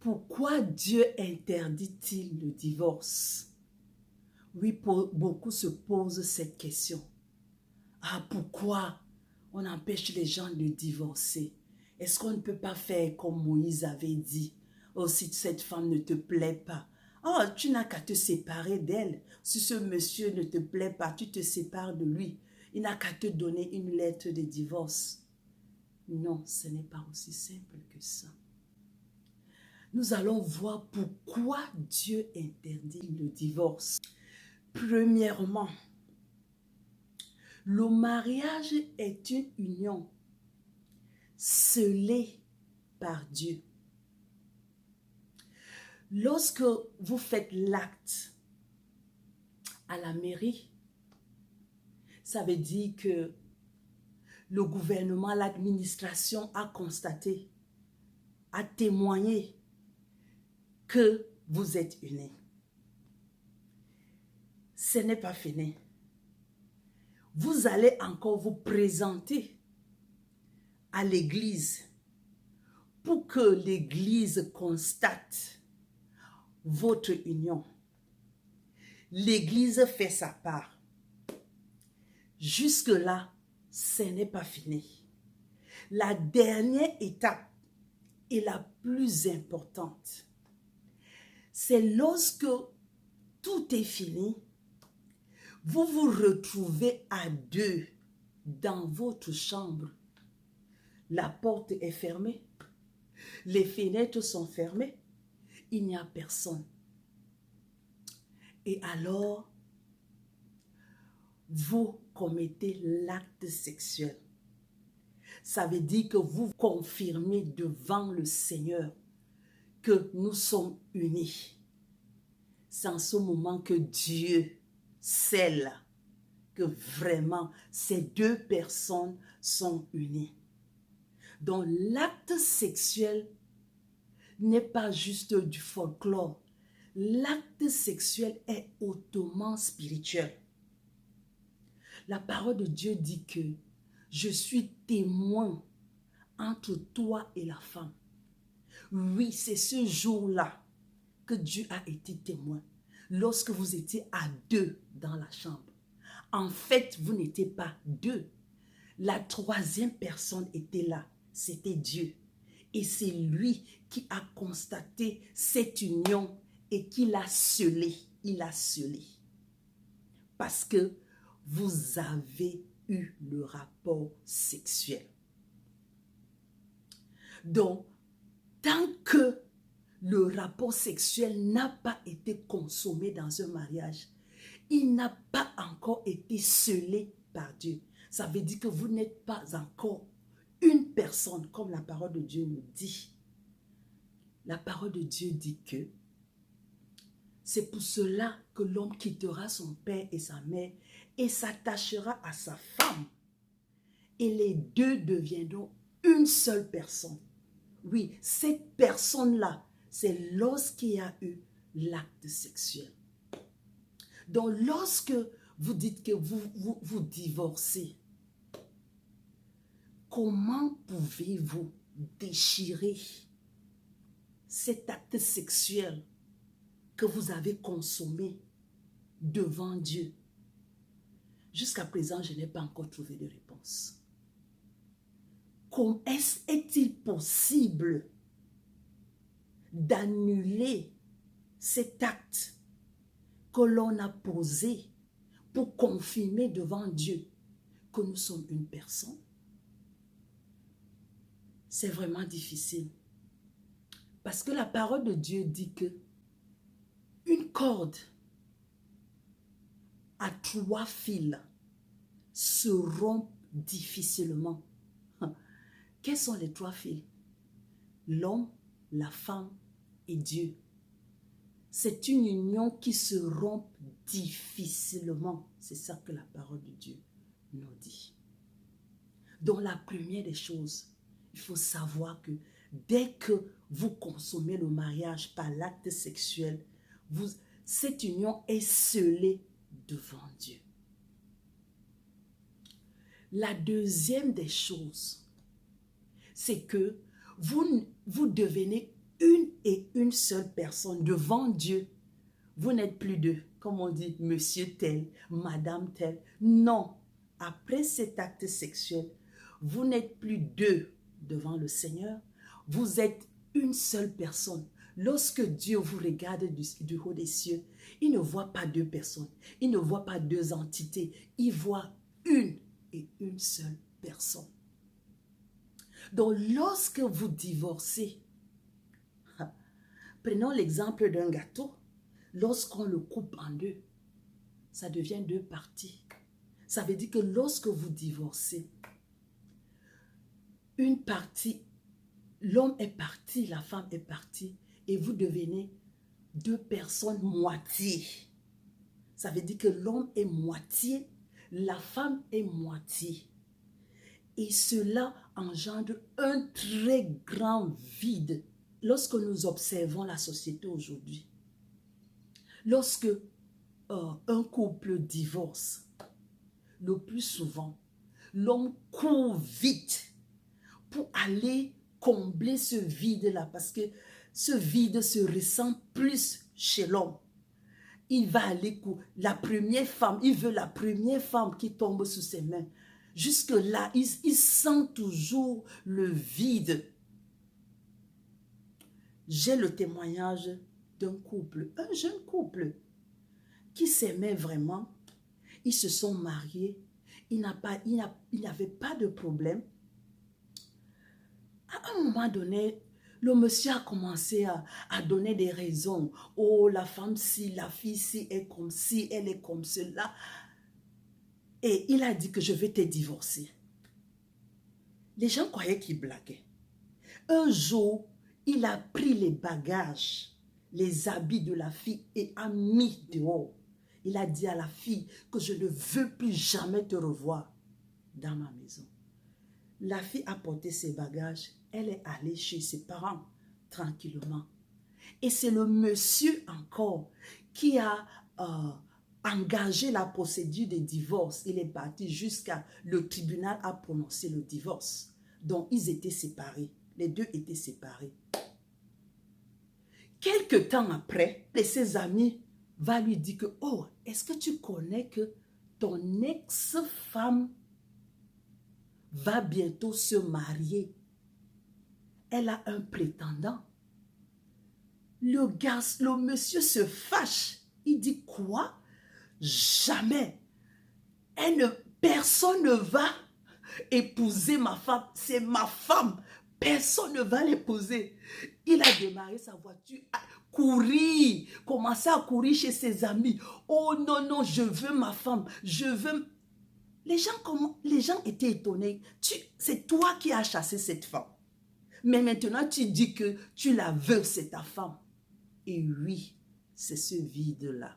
Pourquoi Dieu interdit-il le divorce? Oui, beaucoup se posent cette question. Ah, pourquoi on empêche les gens de divorcer? Est-ce qu'on ne peut pas faire comme Moïse avait dit? Oh, si cette femme ne te plaît pas, oh, tu n'as qu'à te séparer d'elle. Si ce monsieur ne te plaît pas, tu te sépares de lui. Il n'a qu'à te donner une lettre de divorce. Non, ce n'est pas aussi simple que ça. Nous allons voir pourquoi Dieu interdit le divorce. Premièrement, le mariage est une union scellée par Dieu. Lorsque vous faites l'acte à la mairie, ça veut dire que le gouvernement, l'administration a constaté, a témoigné que vous êtes unis. Ce n'est pas fini. Vous allez encore vous présenter à l'église pour que l'église constate votre union. L'église fait sa part. Jusque-là, ce n'est pas fini. La dernière étape et la plus importante, c'est lorsque tout est fini, vous vous retrouvez à deux dans votre chambre. La porte est fermée, les fenêtres sont fermées, il n'y a personne. Et alors, vous commettez l'acte sexuel. Ça veut dire que vous confirmez devant le Seigneur que nous sommes unis. C'est en ce moment que Dieu scelle que vraiment ces deux personnes sont unies. Donc l'acte sexuel n'est pas juste du folklore. L'acte sexuel est hautement spirituel. La parole de Dieu dit que je suis témoin entre toi et la femme. Oui, c'est ce jour-là que Dieu a été témoin. Lorsque vous étiez à deux dans la chambre. En fait, vous n'étiez pas deux. La troisième personne était là. C'était Dieu. Et c'est lui qui a constaté cette union et qui l'a scellée. Il a scellé. Parce que vous avez eu le rapport sexuel. Donc, tant que le rapport sexuel n'a pas été consommé dans un mariage, il n'a pas encore été scellé par Dieu. Ça veut dire que vous n'êtes pas encore une personne, comme la parole de Dieu nous dit. La parole de Dieu dit que c'est pour cela que l'homme quittera son père et sa mère et s'attachera à sa femme. Et les deux deviendront une seule personne. Oui, cette personne-là, c'est lorsqu'il y a eu l'acte sexuel. Donc, lorsque vous dites que vous divorcez, comment pouvez-vous déchirer cet acte sexuel que vous avez consommé devant Dieu? Jusqu'à présent, je n'ai pas encore trouvé de réponse. Comment est-il possible d'annuler cet acte que l'on a posé pour confirmer devant Dieu que nous sommes une personne? C'est vraiment difficile. Parce que la parole de Dieu dit que une corde à 3 fils se rompt difficilement. Quels sont les 3 fils? L'homme, la femme et Dieu. C'est une union qui se rompt difficilement. C'est ça que la parole de Dieu nous dit. Donc la première des choses, il faut savoir que dès que vous consommez le mariage par l'acte sexuel, cette union est scellée devant Dieu. La deuxième des choses, c'est que vous devenez une et une seule personne devant Dieu. Vous n'êtes plus deux, comme on dit, monsieur tel, madame tel. Non, après cet acte sexuel, vous n'êtes plus deux devant le Seigneur. Vous êtes une seule personne. Lorsque Dieu vous regarde du haut des cieux, il ne voit pas deux personnes, il ne voit pas deux entités, il voit une et une seule personne. Donc, lorsque vous divorcez, prenons l'exemple d'un gâteau, lorsqu'on le coupe en deux, ça devient deux parties. Ça veut dire que lorsque vous divorcez, une partie, l'homme est parti, la femme est partie, et vous devenez deux personnes moitié. Ça veut dire que l'homme est moitié, la femme est moitié. Et cela engendre un très grand vide. Lorsque nous observons la société aujourd'hui, lorsque un couple divorce, le plus souvent, l'homme court vite pour aller combler ce vide-là, parce que ce vide se ressent plus chez l'homme. Il va aller la première femme, il veut la première femme qui tombe sous ses mains. Jusque-là, il sent toujours le vide. J'ai le témoignage d'un couple, un jeune couple, qui s'aimait vraiment. Ils se sont mariés. Il n'avait pas de problème. À un moment donné, le monsieur a commencé à donner des raisons. Oh, la femme si, la fille si, est comme si, elle est comme cela. Et il a dit que je vais te divorcer. Les gens croyaient qu'il blaguait. Un jour, il a pris les bagages, les habits de la fille et a mis dehors. Il a dit à la fille que je ne veux plus jamais te revoir dans ma maison. La fille a porté ses bagages. Elle est allée chez ses parents tranquillement. Et c'est le monsieur encore qui a engagé la procédure de divorce. Il est parti jusqu'à le tribunal a prononcé le divorce. Donc ils étaient séparés. Les deux étaient séparés. Quelque temps après, ses amis va lui dire que, oh, est-ce que tu connais que ton ex-femme va bientôt se marier? Elle a un prétendant. Le monsieur se fâche. Il dit quoi? Jamais. Personne ne va épouser ma femme. C'est ma femme. Personne ne va l'épouser. Il a démarré sa voiture, courir, commencer à courir chez ses amis. Oh non, non, je veux ma femme. Je veux... Les gens étaient étonnés. C'est toi qui as chassé cette femme. Mais maintenant, tu dis que tu la veux, c'est ta femme. Et oui, c'est ce vide-là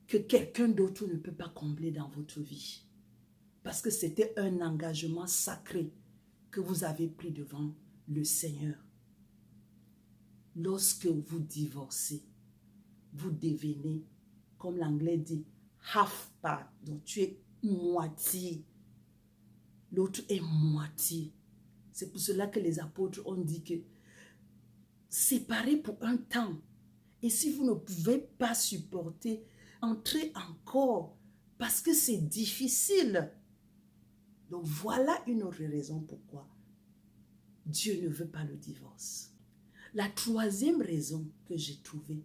que quelqu'un d'autre ne peut pas combler dans votre vie. Parce que c'était un engagement sacré que vous avez pris devant le Seigneur. Lorsque vous divorcez, vous devenez, comme l'anglais dit, half part. Donc tu es moitié. L'autre est moitié. C'est pour cela que les apôtres ont dit que séparez pour un temps. Et si vous ne pouvez pas supporter, entrez encore parce que c'est difficile. Donc voilà une autre raison pourquoi Dieu ne veut pas le divorce. La troisième raison que j'ai trouvée,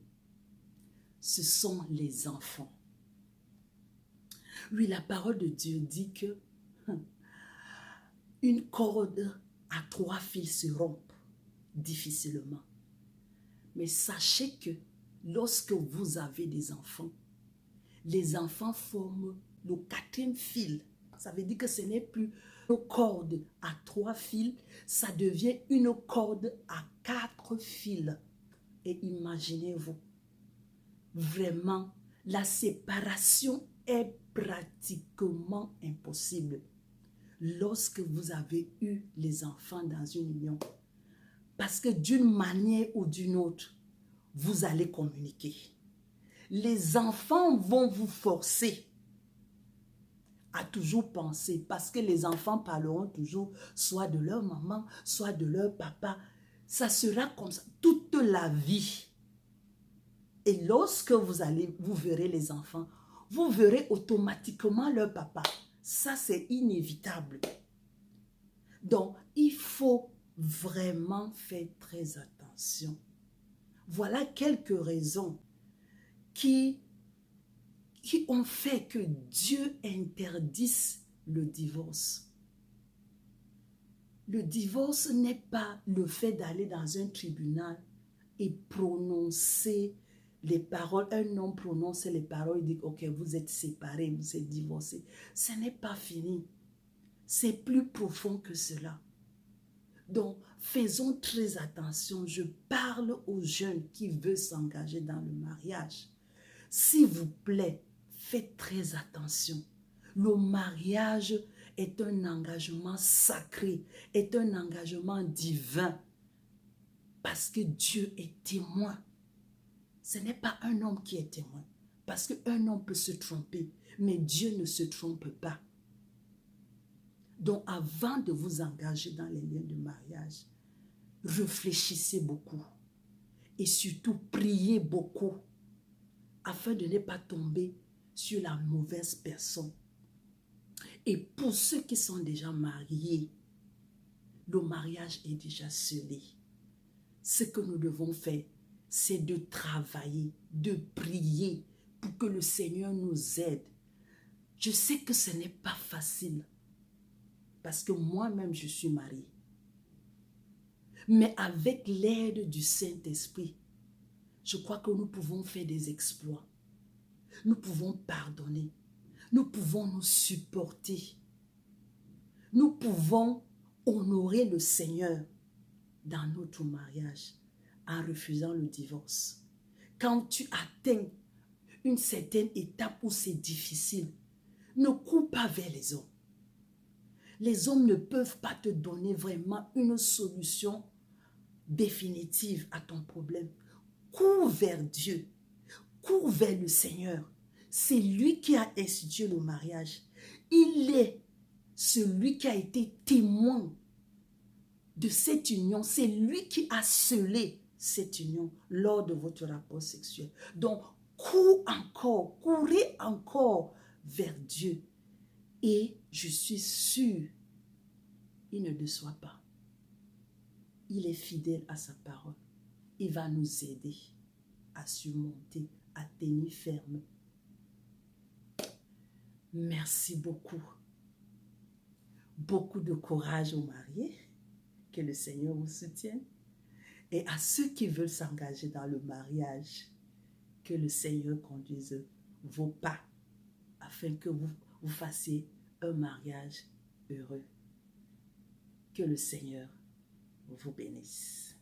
ce sont les enfants. Oui, la parole de Dieu dit que une corde à 3 fils se rompt difficilement. Mais sachez que lorsque vous avez des enfants, les enfants forment le 4e fil. Ça veut dire que ce n'est plus une corde à 3 fils, ça devient une corde à 4 fils. Et imaginez-vous, vraiment, la séparation est pratiquement impossible lorsque vous avez eu les enfants dans une union. Parce que d'une manière ou d'une autre, vous allez communiquer. Les enfants vont vous forcer à toujours penser, parce que les enfants parleront toujours soit de leur maman, soit de leur papa. Ça sera comme ça toute la vie. Et lorsque vous verrez les enfants, vous verrez automatiquement leur papa. Ça, c'est inévitable. Donc, il faut vraiment faire très attention. Voilà quelques raisons qui ont fait que Dieu interdise le divorce. Le divorce n'est pas le fait d'aller dans un tribunal et prononcer les paroles. Un homme prononce les paroles, il dit, ok, vous êtes séparés, vous êtes divorcés. Ce n'est pas fini. C'est plus profond que cela. Donc, faisons très attention. Je parle aux jeunes qui veulent s'engager dans le mariage. S'il vous plaît, faites très attention. Le mariage est un engagement sacré, est un engagement divin. Parce que Dieu est témoin. Ce n'est pas un homme qui est témoin. Parce qu'un homme peut se tromper, mais Dieu ne se trompe pas. Donc, avant de vous engager dans les liens de mariage, réfléchissez beaucoup. Et surtout, priez beaucoup. Afin de ne pas tomber sur la mauvaise personne. Et pour ceux qui sont déjà mariés, le mariage est déjà scellé. Ce que nous devons faire, c'est de travailler, de prier pour que le Seigneur nous aide. Je sais que ce n'est pas facile parce que moi-même je suis mariée. Mais avec l'aide du Saint-Esprit, je crois que nous pouvons faire des exploits. Nous pouvons pardonner. Nous pouvons nous supporter. Nous pouvons honorer le Seigneur dans notre mariage en refusant le divorce. Quand tu atteins une certaine étape où c'est difficile, ne cours pas vers les hommes. Les hommes ne peuvent pas te donner vraiment une solution définitive à ton problème. Cours vers Dieu. Cours vers le Seigneur. C'est lui qui a institué le mariage. Il est celui qui a été témoin de cette union. C'est lui qui a scellé cette union lors de votre rapport sexuel. Donc, courez encore vers Dieu. Et je suis sûre, il ne déçoit pas. Il est fidèle à sa parole. Il va nous aider à surmonter, à tenir ferme. Merci beaucoup. Beaucoup de courage aux mariés. Que le Seigneur vous soutienne. Et à ceux qui veulent s'engager dans le mariage, que le Seigneur conduise vos pas afin que vous fassiez un mariage heureux. Que le Seigneur vous bénisse.